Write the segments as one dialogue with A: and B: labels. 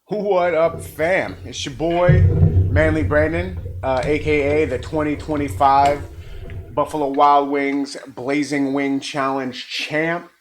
A: What up, fam? It's your boy, Manly Brandon, aka the 2025 Buffalo Wild Wings Blazing Wing Challenge champ.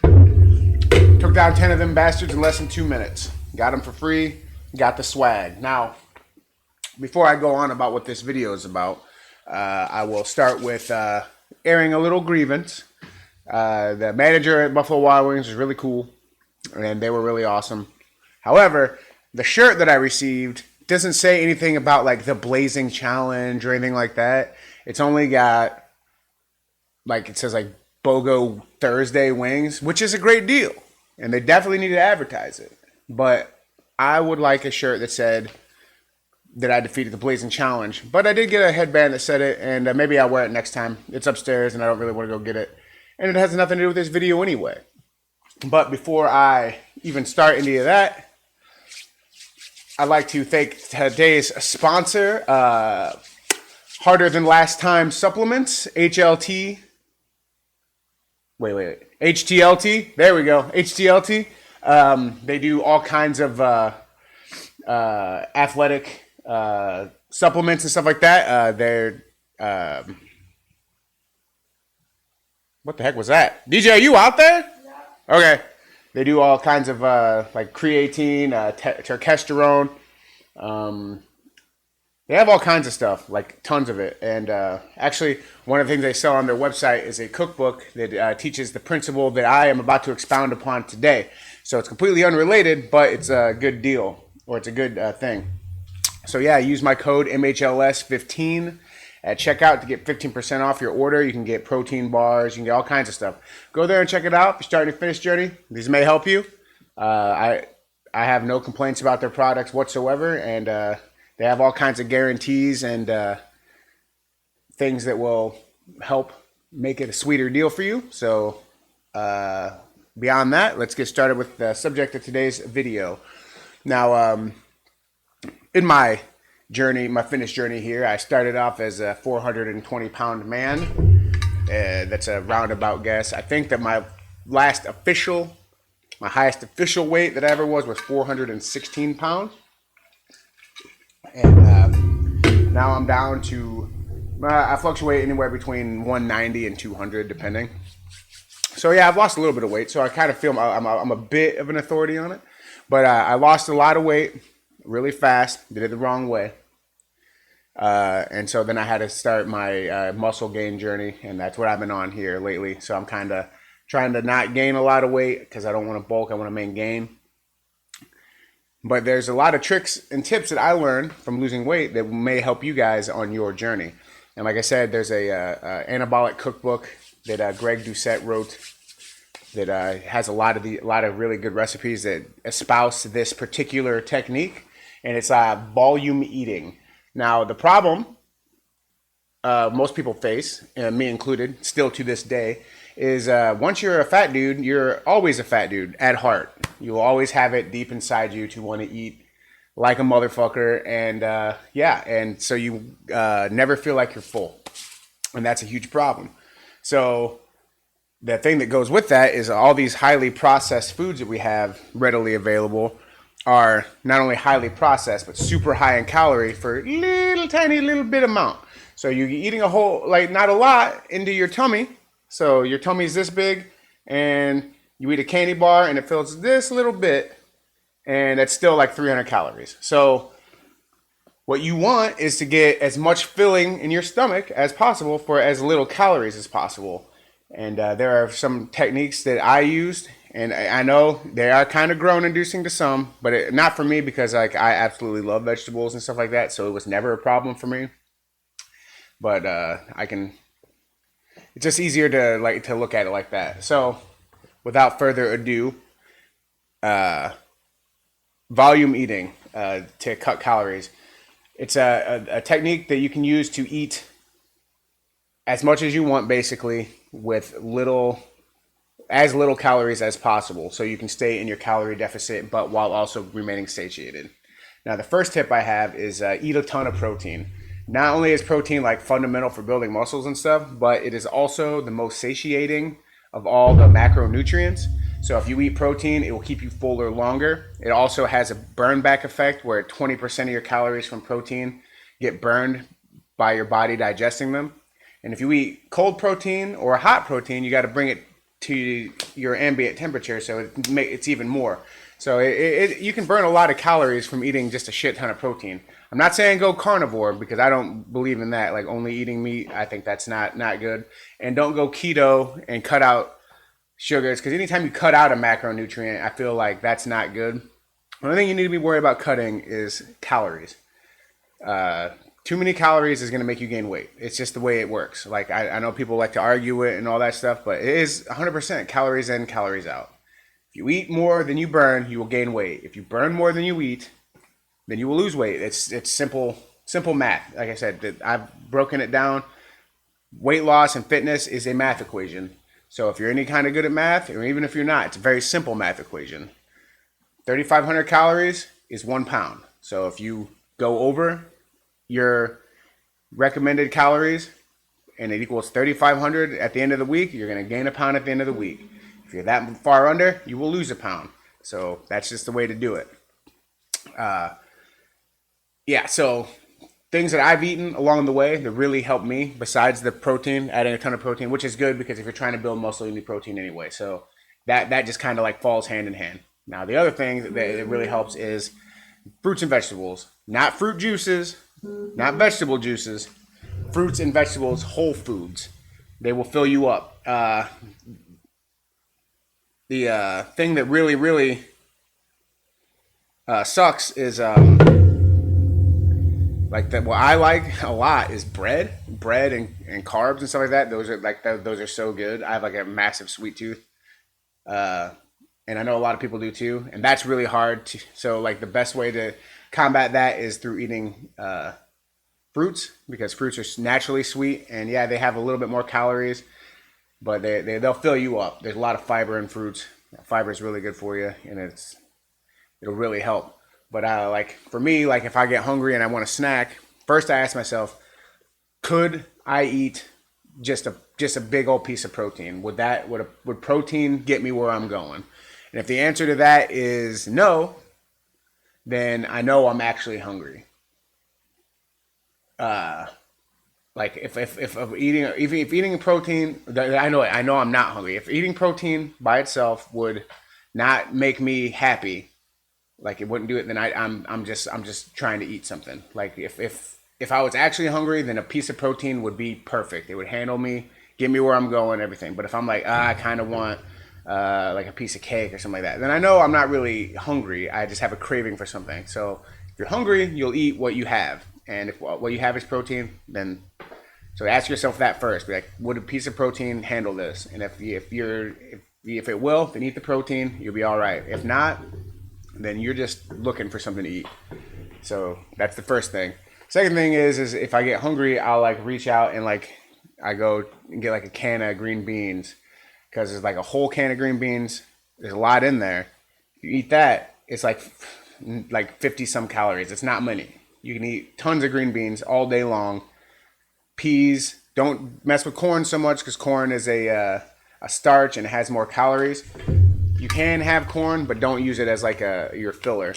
A: Took down 10 of them bastards in less than 2 minutes. Got them for free, got the swag. Now, before I go on about what this video is about, I will start with airing a little grievance. The manager at Buffalo Wild Wings was really cool, and they were really awesome. However, the shirt that I received doesn't say anything about like the Blazing Challenge or anything like that. It's only got, like, it says like BOGO Thursday wings, which is a great deal, and they definitely need to advertise it. But I would like a shirt that said that I defeated the Blazing Challenge. But I did get a headband that said it, and maybe I'll wear it next time. It's upstairs, and I don't really want to go get it. And it has nothing to do with this video anyway. But before I even start any of that, I'd like to thank today's sponsor, Harder Than Last Time Supplements, HLT. HTLT. There we go. HTLT. They do all kinds of athletic supplements and stuff like that. They're what the heck was that? DJ, are you out there? Yeah. Okay. They do all kinds of like creatine, testosterone. They have all kinds of stuff, like tons of it. And actually, one of the things they sell on their website is a cookbook that teaches the principle that I am about to expound upon today. So it's completely unrelated, but it's a good deal, or it's a good thing. So yeah, use my code MHLS15 at checkout to get 15% off your order. You can get protein bars, you can get all kinds of stuff. Go there and check it out. If you're starting your fitness journey, these may help you. I have no complaints about their products whatsoever, and they have all kinds of guarantees and things that will help make it a sweeter deal for you. So beyond that, let's get started with the subject of today's video. Now, in my journey, my fitness journey here, I started off as a 420-pound man. That's a roundabout guess. I think that my highest official weight that I ever was 416 pounds. And now I'm down to, I fluctuate anywhere between 190 and 200, depending. So yeah, I've lost a little bit of weight, so I kind of feel I'm a bit of an authority on it. But I lost a lot of weight really fast, did it the wrong way. And so then I had to start my muscle gain journey, and that's what I've been on here lately. So I'm kind of trying to not gain a lot of weight because I don't want to bulk, I want to maintain. But there's a lot of tricks and tips that I learned from losing weight that may help you guys on your journey. And like I said, there's a anabolic cookbook that Greg Doucette wrote that has a lot of really good recipes that espouse this particular technique, and it's volume eating. Now, the problem most people face, me included, still to this day, is once you're a fat dude, you're always a fat dude at heart. You'll always have it deep inside you to want to eat like a motherfucker, and and so you never feel like you're full, and that's a huge problem. So the thing that goes with that is all these highly processed foods that we have readily available are not only highly processed, but super high in calorie for a little bit amount. So you're eating a whole, like, not a lot into your tummy. So your tummy's this big, and you eat a candy bar and it fills this little bit, and it's still like 300 calories. So what you want is to get as much filling in your stomach as possible for as little calories as possible. And there are some techniques that I used, and I know they are kind of groan-inducing to some, but not for me, because like I absolutely love vegetables and stuff like that, so it was never a problem for me. But it's just easier to look at it like that. So without further ado, volume eating to cut calories. It's a technique that you can use to eat as much as you want, basically, with as little calories as possible, so you can stay in your calorie deficit, but while also remaining satiated. Now, the first tip I have is eat a ton of protein. Not only is protein like fundamental for building muscles and stuff, but it is also the most satiating of all the macronutrients. So if you eat protein, it will keep you fuller longer. It also has a burn back effect where 20% of your calories from protein get burned by your body digesting them. And if you eat cold protein or hot protein, you got to bring it to your ambient temperature, so it's even more. So you can burn a lot of calories from eating just a shit ton of protein. I'm not saying go carnivore because I don't believe in that. Like only eating meat, I think that's not good. And don't go keto and cut out sugars, because anytime you cut out a macronutrient, I feel like that's not good. The only thing you need to be worried about cutting is calories. Too many calories is going to make you gain weight. It's just the way it works. Like I know people like to argue it and all that stuff, but it is 100% calories in, calories out. If you eat more than you burn, you will gain weight. If you burn more than you eat, then you will lose weight. It's simple math. Like I said, I've broken it down. Weight loss and fitness is a math equation. So if you're any kind of good at math, or even if you're not, it's a very simple math equation. 3,500 calories is 1 pound. So if you go over your recommended calories and it equals 3,500 at the end of the week, you're going to gain a pound at the end of the week. If you're that far under, you will lose a pound. So that's just the way to do it. So things that I've eaten along the way that really helped me, besides the protein, adding a ton of protein, which is good because if you're trying to build muscle, you need protein anyway. So that just kind of like falls hand in hand. Now, the other thing that it really helps is fruits and vegetables, not fruit juices, not vegetable juices, fruits and vegetables, whole foods. They will fill you up. The thing that really sucks is like that. What I like a lot is bread and carbs and stuff like that. Those are so good. I have like a massive sweet tooth, and I know a lot of people do too. And that's really hard. So like the best way to combat that is through eating fruits, because fruits are naturally sweet, and yeah, they have a little bit more calories, but they'll fill you up. There's a lot of fiber in fruits. Fiber is really good for you, and it'll really help. But like for me, like if I get hungry and I want a snack, first I ask myself, could I eat just a big old piece of protein? Would protein get me where I'm going? And if the answer to that is no, then I know I'm actually hungry. Like if eating protein, I know I'm not hungry. If eating protein by itself would not make me happy, like it wouldn't do it, then I'm just trying to eat something. Like if I was actually hungry, then a piece of protein would be perfect. It would handle me, get me where I'm going, everything. But if I'm like, I kind of want like a piece of cake or something like that, then I know I'm not really hungry. I just have a craving for something. So if you're hungry, you'll eat what you have. And if what you have is protein, then so ask yourself that first. Be like, would a piece of protein handle this? And if it will, then eat the protein. You'll be all right. If not, then you're just looking for something to eat. So that's the first thing. Second thing is if I get hungry, I'll like reach out and like I go and get like a can of green beans, because there's like a whole can of green beans. There's a lot in there. If you eat that, it's like 50 some calories. It's not many. You can eat tons of green beans all day long. Peas, don't mess with corn so much because corn is a starch and it has more calories. You can have corn, but don't use it as like your filler.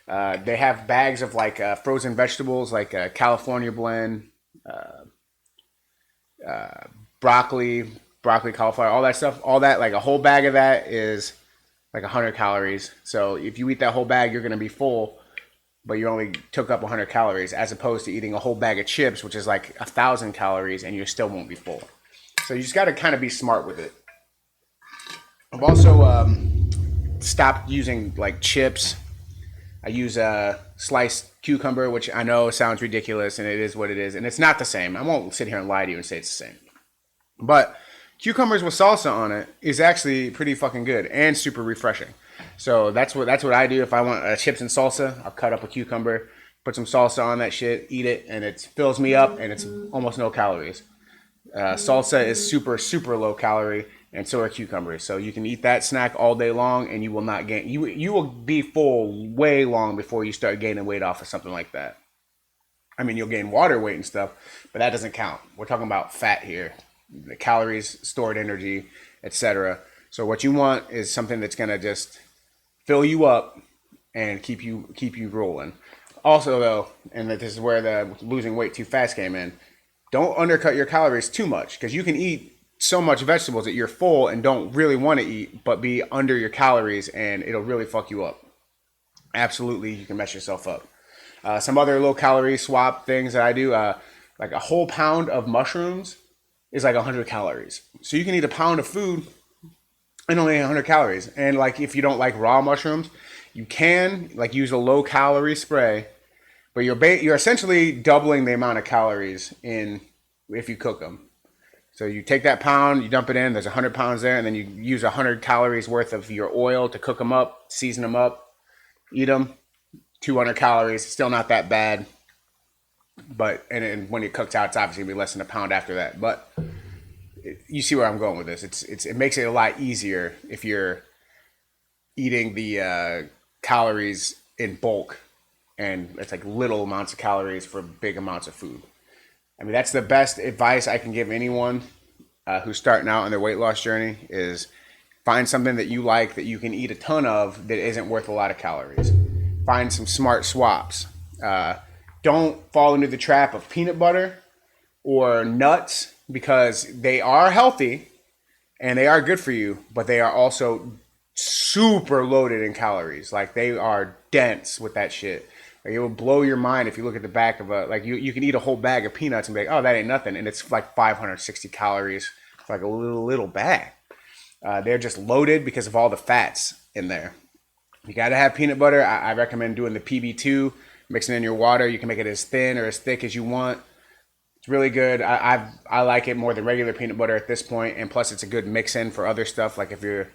A: They have bags of like frozen vegetables, like California blend, broccoli, cauliflower, all that stuff. All that, like a whole bag of that is like 100 calories. So if you eat that whole bag, you're going to be full, but you only took up 100 calories, as opposed to eating a whole bag of chips, which is like 1,000 calories, and you still won't be full. So you just got to kind of be smart with it. I've also stopped using like chips. I use a sliced cucumber, which I know sounds ridiculous, and it is what it is, and it's not the same. I won't sit here and lie to you and say it's the same. But cucumbers with salsa on it is actually pretty fucking good and super refreshing. So that's what I do. If I want chips and salsa, I'll cut up a cucumber, put some salsa on that shit, eat it, and it fills me up, and it's almost no calories. Salsa is super, super low calorie, and so are cucumbers. So you can eat that snack all day long, and you will not gain. You will be full way long before you start gaining weight off of something like that. I mean, you'll gain water weight and stuff, but that doesn't count. We're talking about fat here, the calories, stored energy, etc. So what you want is something that's gonna just fill you up and keep you rolling. Also though, and this is where the losing weight too fast came in, don't undercut your calories too much, because you can eat so much vegetables that you're full and don't really want to eat, but be under your calories, and it'll really fuck you up. Absolutely, you can mess yourself up. Some other low calorie swap things that I do, like a whole pound of mushrooms is like 100 calories. So you can eat a pound of food and only 100 calories. And like if you don't like raw mushrooms, you can like use a low calorie spray, but you're essentially doubling the amount of calories in if you cook them. So you take that pound, you dump it in, there's 100 pounds there, and then you use 100 calories worth of your oil to cook them up, season them up, eat them. 200 calories, still not that bad. But and when it cooks out, it's obviously gonna be less than a pound after that. But you see where I'm going with this. It makes it a lot easier if you're eating the calories in bulk, and it's like little amounts of calories for big amounts of food. I mean, that's the best advice I can give anyone who's starting out on their weight loss journey is find something that you like that you can eat a ton of that isn't worth a lot of calories. Find some smart swaps. Don't fall into the trap of peanut butter or nuts, because they are healthy and they are good for you, but they are also super loaded in calories. Like they are dense with that shit. Like it will blow your mind if you look at the back of a, like you can eat a whole bag of peanuts and be like, oh, that ain't nothing. And it's like 560 calories for like a little bag. They're just loaded because of all the fats in there. You got to have peanut butter. I recommend doing the PB2, mixing in your water. You can make it as thin or as thick as you want. It's really good. I like it more than regular peanut butter at this point. And plus it's a good mix in for other stuff. Like if you're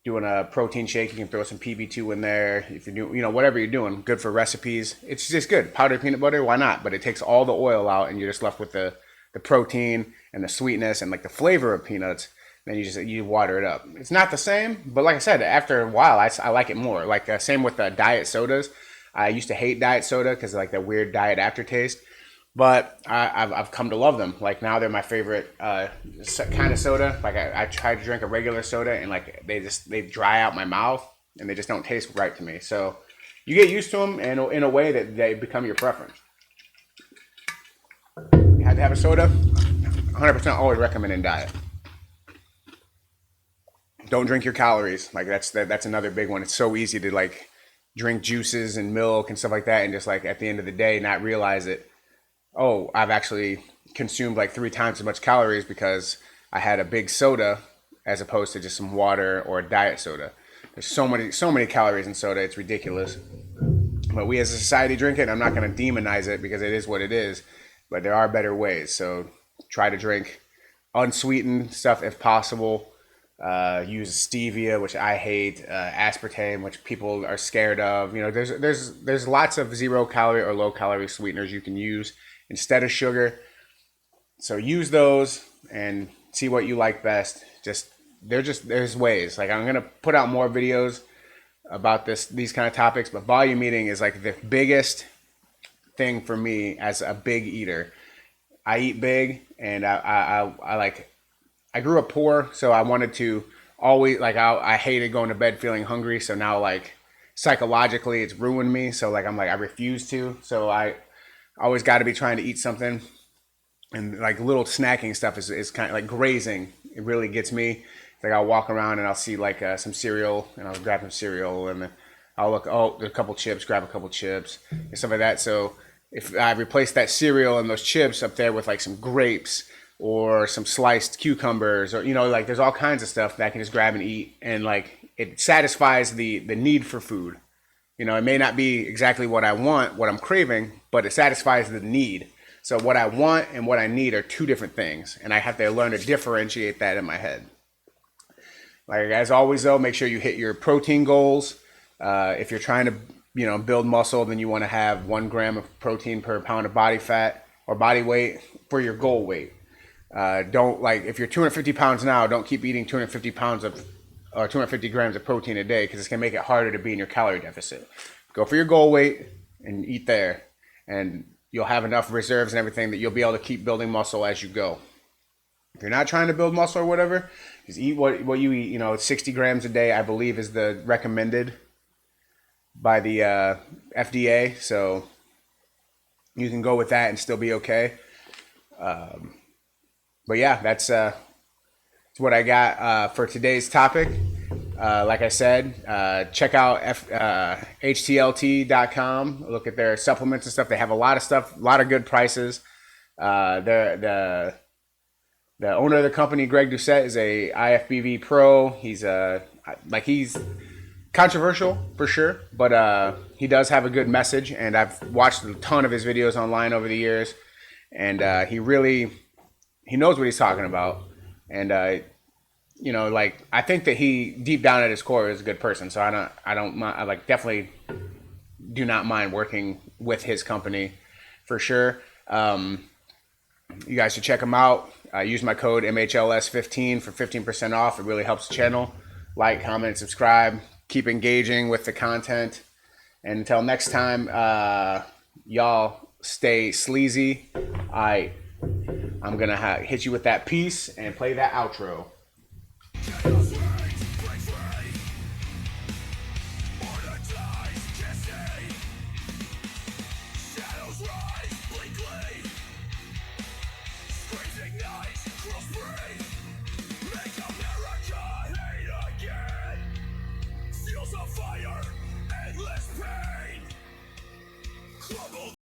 A: doing a protein shake, you can throw some PB2 in there. If you're doing, whatever you're doing, good for recipes. It's just good. Powdered peanut butter, why not? But it takes all the oil out and you're just left with the protein and the sweetness and like the flavor of peanuts. Then you water it up. It's not the same, but like I said, after a while, I like it more. Like same with the diet sodas. I used to hate diet soda because of like that weird diet aftertaste. But I've come to love them. Like now they're my favorite kind of soda. Like I try to drink a regular soda and like they dry out my mouth and they just don't taste right to me. So you get used to them and in a way that they become your preference. You had to have a soda. 100% always recommend in diet. Don't drink your calories. Like that's another big one. It's so easy to like drink juices and milk and stuff like that and just like at the end of the day not realize it. Oh, I've actually consumed like 3 times as much calories because I had a big soda as opposed to just some water or a diet soda. There's so many calories in soda, it's ridiculous. But we as a society drink it. I'm not going to demonize it because it is what it is, but there are better ways. So try to drink unsweetened stuff if possible. Use stevia, which I hate, aspartame, which people are scared of. There's lots of 0 calorie or low calorie sweeteners you can use instead of sugar. So use those and see what you like best. There's ways. Like I'm gonna put out more videos about these kind of topics, but volume eating is like the biggest thing for me as a big eater. I eat big, and I grew up poor, so I wanted to always like I hated going to bed feeling hungry. So now like psychologically, it's ruined me. So like I refuse to. So I always got to be trying to eat something, and like little snacking stuff is kind of like grazing. It really gets me. Like I'll walk around and I'll see like some cereal, and I'll grab some cereal, and I'll look, oh, there's a couple chips, grab a couple chips and stuff like that. So if I replace that cereal and those chips up there with like some grapes or some sliced cucumbers, or like there's all kinds of stuff that I can just grab and eat, and like it satisfies the need for food. It may not be exactly what I want, what I'm craving, but it satisfies the need. So what I want and what I need are 2 different things, and I have to learn to differentiate that in my head. Like as always though, make sure you hit your protein goals. If you're trying to build muscle, then you want to have 1 gram of protein per pound of body fat or body weight for your goal weight. Don't like if you're 250 pounds now, don't keep eating 250 pounds of or 250 grams of protein a day, because it's gonna make it harder to be in your calorie deficit. Go for your goal weight and eat there, and you'll have enough reserves and everything that you'll be able to keep building muscle as you go. If you're not trying to build muscle or whatever, Just eat what you eat. You know, 60 grams a day, I believe, is the recommended by the FDA. So you can go with that and still be okay. But yeah, that's what I got for today's topic. Like I said, check out htlt.com. Look at their supplements and stuff. They have a lot of stuff, a lot of good prices. The owner of the company, Greg Doucette, is a IFBB pro. He's he's controversial for sure, but he does have a good message. And I've watched a ton of his videos online over the years, and he knows what he's talking about. And you know, like, I think that he deep down at his core is a good person. So I definitely do not mind working with his company for sure. You guys should check him out. Use my code MHLS15 for 15% off. It really helps the channel. Like, comment, subscribe. Keep engaging with the content. And until next time, y'all stay sleazy. I'm going to hit you with that piece and play that outro.